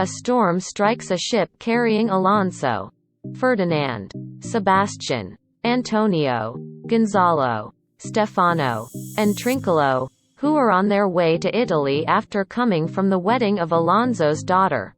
A storm strikes a ship carrying Alonso, Ferdinand, Sebastian, Antonio, Gonzalo, Stefano, and Trinculo, who are on their way to Italy after coming from the wedding of Alonso's daughter,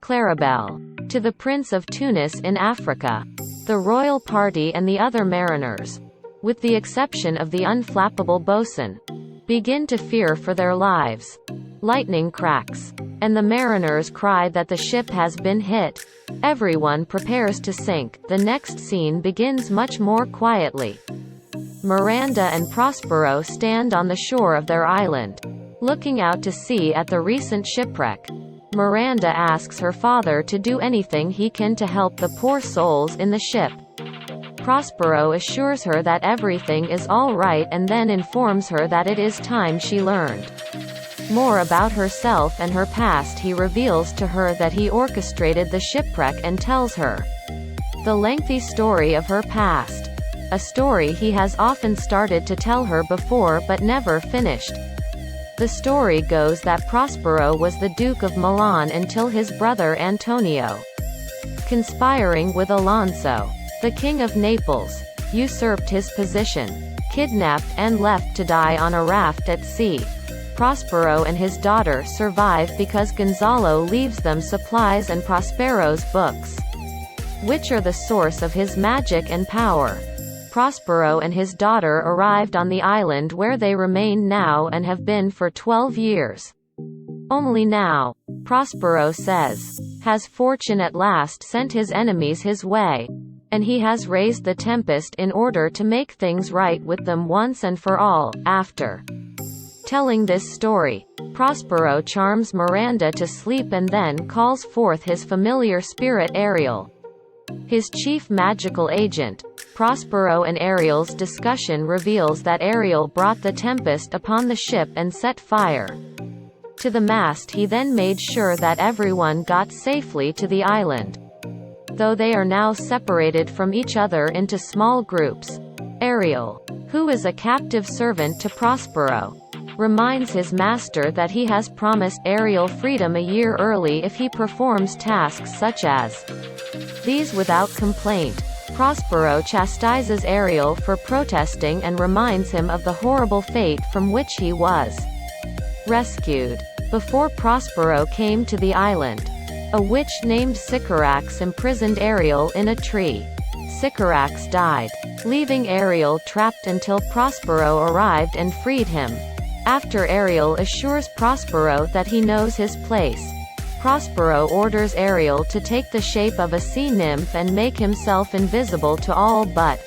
Claribel, to the Prince of Tunis in Africa. The royal party and the other mariners, with the exception of the unflappable boatswain, begin to fear for their lives. Lightning cracks, and the mariners cry that the ship has been hit. Everyone prepares to sink. The next scene begins much more quietly. Miranda and Prospero stand on the shore of their island, looking out to sea at the recent shipwreck. Miranda asks her father to do anything he can to help the poor souls in the ship. Prospero assures her that everything is all right and then informs her that it is time she learned more about herself and her past. He reveals to her that he orchestrated the shipwreck and tells her the lengthy story of her past, a story he has often started to tell her before but never finished. The story goes that Prospero was the Duke of Milan until his brother Antonio, conspiring with Alonso, the King of Naples, usurped his position, kidnapped and left to die on a raft at sea. Prospero and his daughter survive because Gonzalo leaves them supplies and Prospero's books, which are the source of his magic and power. Prospero and his daughter arrived on the island where they remain now and have been for 12 years. Only now, Prospero says, has fortune at last sent his enemies his way, and he has raised the Tempest in order to make things right with them once and for all. After telling this story, Prospero charms Miranda to sleep and then calls forth his familiar spirit Ariel, his chief magical agent. Prospero and Ariel's discussion reveals that Ariel brought the Tempest upon the ship and set fire to the mast. He then made sure that everyone got safely to the island, though they are now separated from each other into small groups. Ariel, who is a captive servant to Prospero, reminds his master that he has promised Ariel freedom a year early if he performs tasks such as these without complaint. Prospero chastises Ariel for protesting and reminds him of the horrible fate from which he was rescued. Before Prospero came to the island, a witch named Sycorax imprisoned Ariel in a tree. Sycorax died, leaving Ariel trapped until Prospero arrived and freed him. After Ariel assures Prospero that he knows his place, Prospero orders Ariel to take the shape of a sea nymph and make himself invisible to all but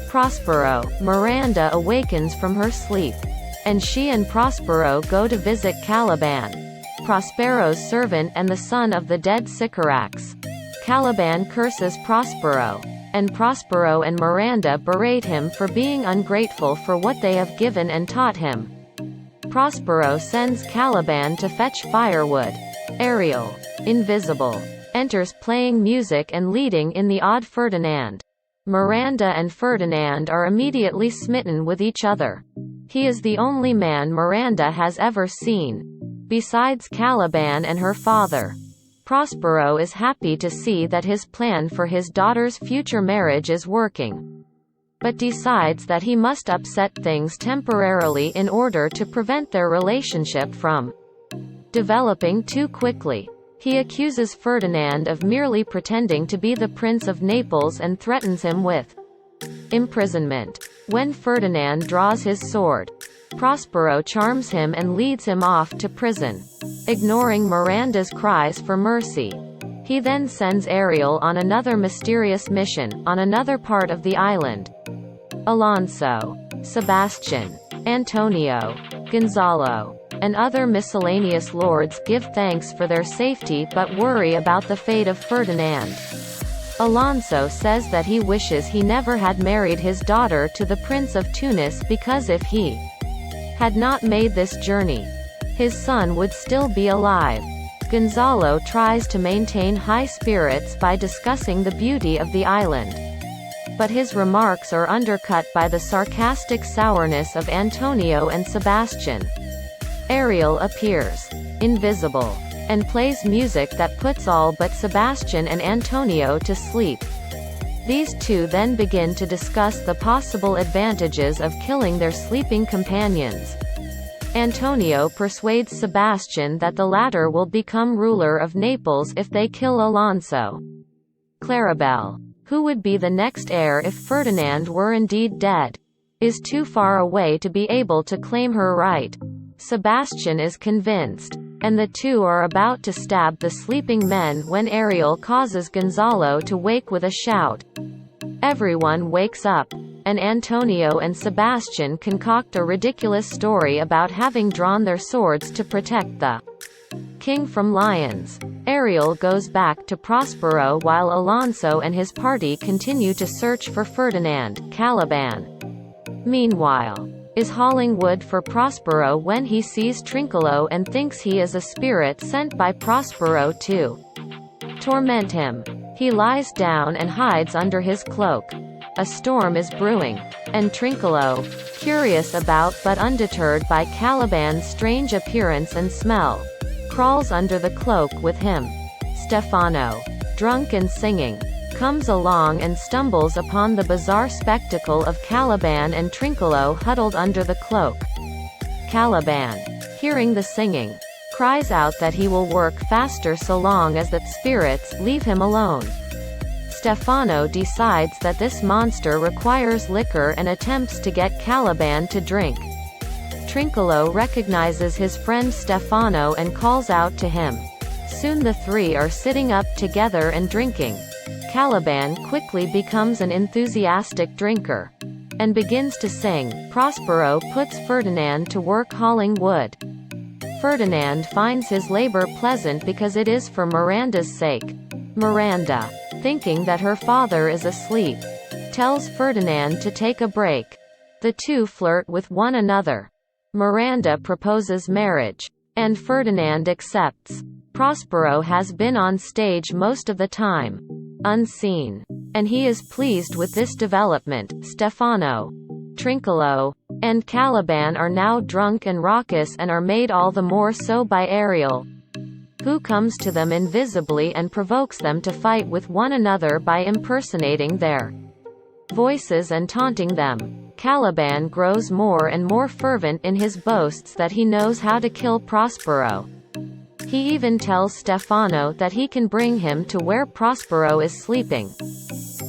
Prospero. Miranda awakens from her sleep, and she and Prospero go to visit Caliban, Prospero's servant and the son of the dead Sycorax. Caliban curses Prospero, and Prospero and Miranda berate him for being ungrateful for what they have given and taught him. Prospero sends Caliban to fetch firewood. Ariel, invisible, enters playing music and leading in the Ode Ferdinand. Miranda and Ferdinand are immediately smitten with each other. He is the only man Miranda has ever seen, besides Caliban and her father. Prospero is happy to see that his plan for his daughter's future marriage is working, but decides that he must upset things temporarily in order to prevent their relationship from developing too quickly. He accuses Ferdinand of merely pretending to be the Prince of Naples and threatens him with imprisonment. When Ferdinand draws his sword, Prospero charms him and leads him off to prison, ignoring Miranda's cries for mercy. He then sends Ariel on another mysterious mission, on another part of the island. Alonso, Sebastian, Antonio, Gonzalo, and other miscellaneous lords give thanks for their safety but worry about the fate of Ferdinand. Alonso says that he wishes he never had married his daughter to the Prince of Tunis because if he had not made this journey, his son would still be alive. Gonzalo tries to maintain high spirits by discussing the beauty of the island, but his remarks are undercut by the sarcastic sourness of Antonio and Sebastian. Ariel appears, invisible, and plays music that puts all but Sebastian and Antonio to sleep. These two then begin to discuss the possible advantages of killing their sleeping companions. Antonio persuades Sebastian that the latter will become ruler of Naples if they kill Alonso. Claribel, who would be the next heir if Ferdinand were indeed dead, is too far away to be able to claim her right. Sebastian is convinced, and the two are about to stab the sleeping men when Ariel causes Gonzalo to wake with a shout. Everyone wakes up, and Antonio and Sebastian concoct a ridiculous story about having drawn their swords to protect the king from lions. Ariel goes back to Prospero while Alonso and his party continue to search for Ferdinand. Caliban, meanwhile, is hauling wood for Prospero when he sees Trinculo and thinks he is a spirit sent by Prospero to torment him. He lies down and hides under his cloak. A storm is brewing, and Trinculo, curious about but undeterred by Caliban's strange appearance and smell, crawls under the cloak with him. Stefano, drunk and singing, comes along and stumbles upon the bizarre spectacle of Caliban and Trinculo huddled under the cloak. Caliban, hearing the singing, cries out that he will work faster so long as the spirits leave him alone. Stefano decides that this monster requires liquor and attempts to get Caliban to drink. Trinculo recognizes his friend Stefano and calls out to him. Soon the three are sitting up together and drinking. Caliban quickly becomes an enthusiastic drinker and begins to sing. Prospero puts Ferdinand to work hauling wood. Ferdinand finds his labor pleasant because it is for Miranda's sake. Miranda, thinking that her father is asleep, tells Ferdinand to take a break. The two flirt with one another. Miranda proposes marriage, and Ferdinand accepts. Prospero has been on stage most of the time, unseen, and he is pleased with this development. Stefano, Trinculo, and Caliban are now drunk and raucous and are made all the more so by Ariel, who comes to them invisibly and provokes them to fight with one another by impersonating their voices and taunting them. Caliban grows more and more fervent in his boasts that he knows how to kill Prospero. He even tells Stefano that he can bring him to where Prospero is sleeping.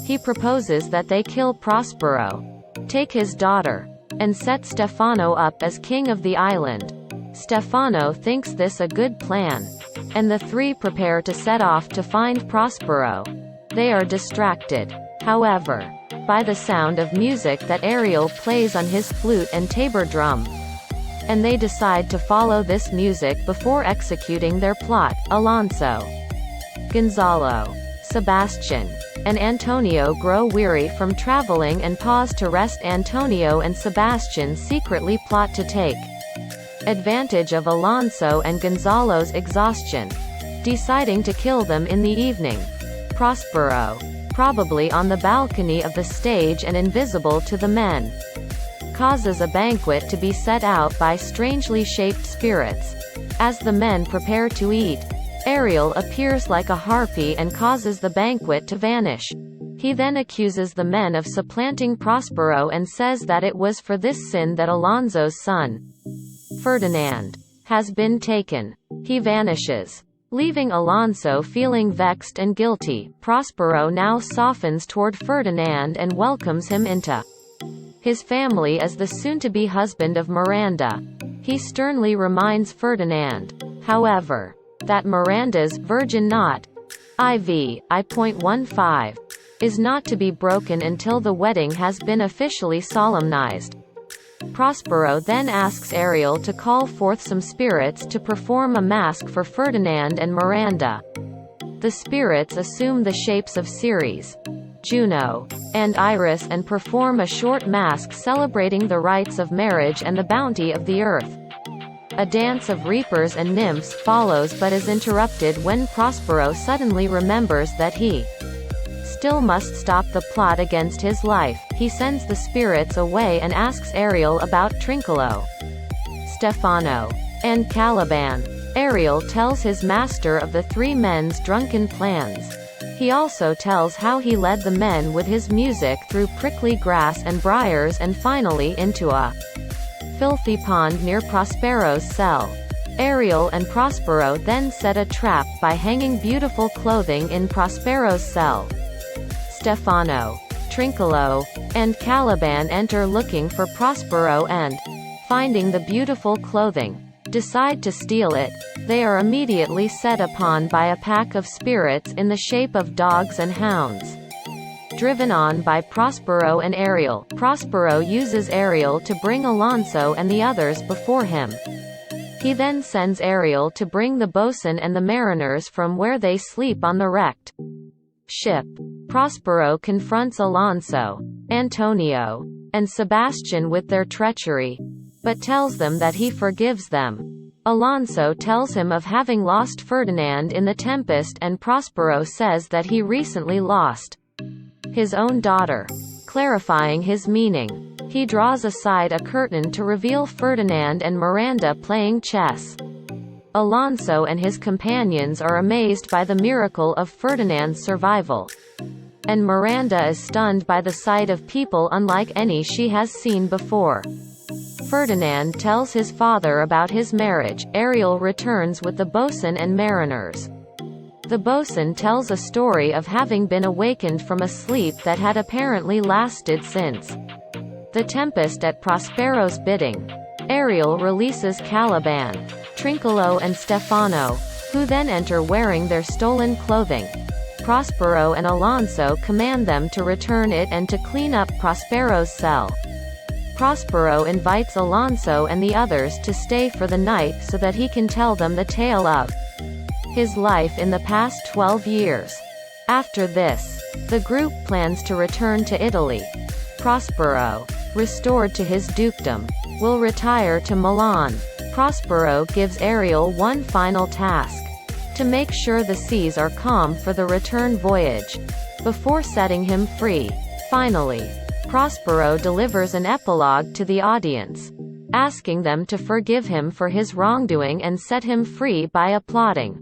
He proposes that they kill Prospero, take his daughter, and set Stefano up as king of the island. Stefano thinks this a good plan, and the three prepare to set off to find Prospero. They are distracted, however, by the sound of music that Ariel plays on his flute and tabor drum, and they decide to follow this music before executing their plot. Alonso, Gonzalo, Sebastian, and Antonio grow weary from traveling and pause to rest. Antonio and Sebastian secretly plot to take advantage of Alonso and Gonzalo's exhaustion, deciding to kill them in the evening. Prospero, probably on the balcony of the stage and invisible to the men, causes a banquet to be set out by strangely shaped spirits. As the men prepare to eat, Ariel appears like a harpy and causes the banquet to vanish. He then accuses the men of supplanting Prospero and says that it was for this sin that Alonso's son, Ferdinand, has been taken. He vanishes, leaving Alonso feeling vexed and guilty. Prospero now softens toward Ferdinand and welcomes him into his family as the soon-to-be husband of Miranda. He sternly reminds Ferdinand, however, that Miranda's virgin knot, I.15, is not to be broken until the wedding has been officially solemnized. Prospero then asks Ariel to call forth some spirits to perform a mask for Ferdinand and Miranda. The spirits assume the shapes of Ceres, Juno, and Iris and perform a short mask celebrating the rites of marriage and the bounty of the earth. A dance of reapers and nymphs follows but is interrupted when Prospero suddenly remembers that he still must stop the plot against his life. He sends the spirits away and asks Ariel about Trinculo, Stefano, and Caliban. Ariel tells his master of the three men's drunken plans. He also tells how he led the men with his music through prickly grass and briars and finally into a filthy pond near Prospero's cell. Ariel and Prospero then set a trap by hanging beautiful clothing in Prospero's cell. Stefano, Trinculo, and Caliban enter looking for Prospero and, finding the beautiful clothing, decide to steal it. They are immediately set upon by a pack of spirits in the shape of dogs and hounds. Driven on by Prospero and Ariel, Prospero uses Ariel to bring Alonso and the others before him. He then sends Ariel to bring the bosun and the mariners from where they sleep on the wrecked ship. Prospero confronts Alonso, Antonio, and Sebastian with their treachery, but tells them that he forgives them. Alonso tells him of having lost Ferdinand in the Tempest, and Prospero says that he recently lost his own daughter. Clarifying his meaning, he draws aside a curtain to reveal Ferdinand and Miranda playing chess. Alonso and his companions are amazed by the miracle of Ferdinand's survival, and Miranda is stunned by the sight of people unlike any she has seen before. Ferdinand tells his father about his marriage. Ariel returns with the bosun and mariners. The bosun tells a story of having been awakened from a sleep that had apparently lasted since the Tempest at Prospero's bidding. Ariel releases Caliban, Trinculo and Stefano, who then enter wearing their stolen clothing. Prospero and Alonso command them to return it and to clean up Prospero's cell. Prospero invites Alonso and the others to stay for the night so that he can tell them the tale of his life in the past 12 years. After this, the group plans to return to Italy. Prospero, restored to his dukedom, will retire to Milan. Prospero gives Ariel one final task: to make sure the seas are calm for the return voyage, before setting him free. Finally, Prospero delivers an epilogue to the audience, asking them to forgive him for his wrongdoing and set him free by applauding.